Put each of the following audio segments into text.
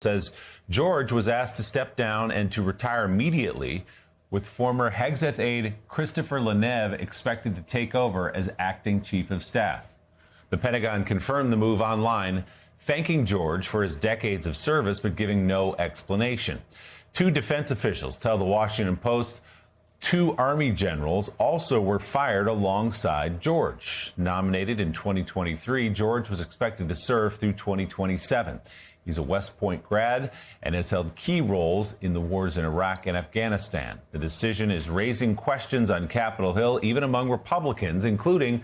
says George was asked to step down and to retire immediately, with former Hegseth aide Christopher Leneve expected to take over as acting chief of staff. The Pentagon confirmed the move online, thanking George for his decades of service, but giving no explanation. Two defense officials tell the Washington Post two Army generals also were fired alongside George. Nominated in 2023, George was expected to serve through 2027. He's a West Point grad and has held key roles in the wars in Iraq and Afghanistan. The decision is raising questions on Capitol Hill, even among Republicans, including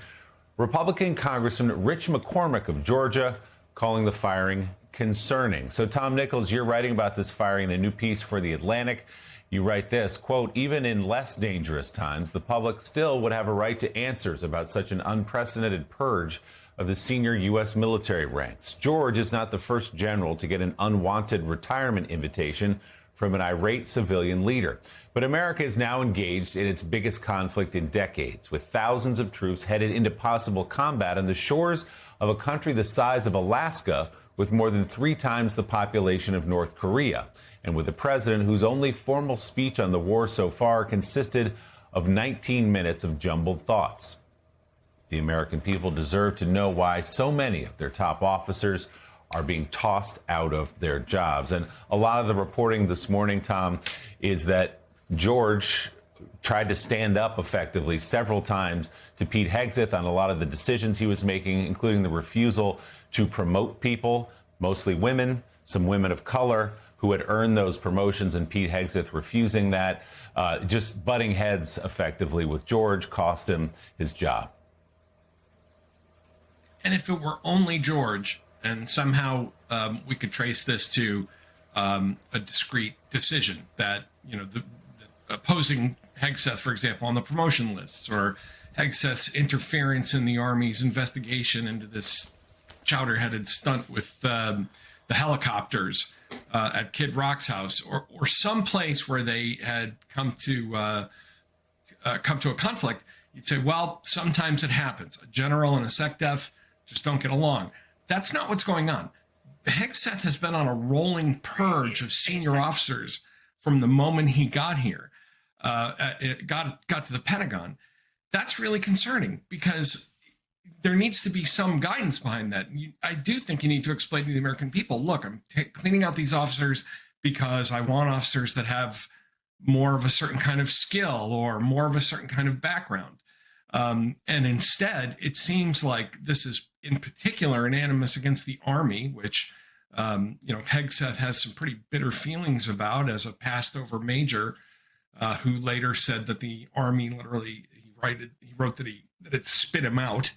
Republican Congressman Rich McCormick of Georgia, calling the firing concerning. So, Tom Nichols, you're writing about this firing in a new piece for The Atlantic. You write this, quote, even in less dangerous times, the public still would have a right to answers about such an unprecedented purge of the senior U.S. military ranks. George is not the first general to get an unwanted retirement invitation from an irate civilian leader. But America is now engaged in its biggest conflict in decades, with thousands of troops headed into possible combat on the shores of a country the size of Alaska, with more than 3 times the population of North Korea, and with a president whose only formal speech on the war so far consisted of 19 minutes of jumbled thoughts. The American people deserve to know why so many of their top officers are being tossed out of their jobs. And a lot of the reporting this morning, Tom, is that George tried to stand up effectively several times to Pete Hegseth on a lot of the decisions he was making, including the refusal to promote people, mostly women, some women of color, who had earned those promotions, and Pete Hegseth refusing that. Just butting heads effectively with George cost him his job. And if it were only George, and somehow we could trace this to a discrete decision that, the opposing Hegseth, for example, on the promotion lists, or Hegseth's interference in the Army's investigation into this chowder-headed stunt with the helicopters at Kid Rock's house, or some place where they had come to a conflict, you'd say, well, sometimes it happens. A general and a SecDef just don't get along. That's not what's going on. Hegseth has been on a rolling purge of senior officers from the moment he got here, got to the Pentagon. That's really concerning, because there needs to be some guidance behind that. I do think you need to explain to the American people, look, I'm cleaning out these officers because I want officers that have more of a certain kind of skill or more of a certain kind of background. And instead, it seems like this is in particular an animus against the Army, which, Hegseth has some pretty bitter feelings about as a passed over major who later said that the Army literally, he wrote that it spit him out.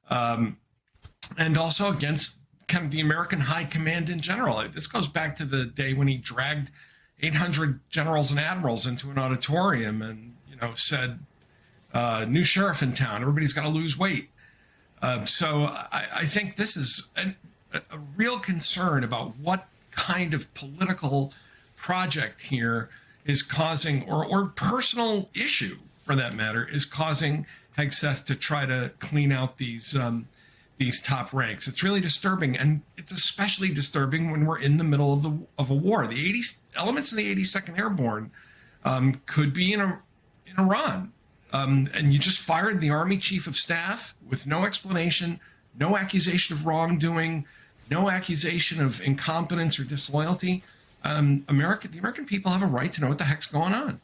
And also against kind of the American high command in general. This goes back to the day when he dragged 800 generals and admirals into an auditorium and, said, new sheriff in town, everybody's got to lose weight. So I think this is a real concern about what kind of political project here is causing, or personal issue for that matter, is causing Hegseth to try to clean out these top ranks. It's really disturbing, and it's especially disturbing when we're in the middle of a war. The elements of the 82nd Airborne could be in Iran. And you just fired the Army Chief of Staff with no explanation, no accusation of wrongdoing, no accusation of incompetence or disloyalty. The American people have a right to know what the heck's going on.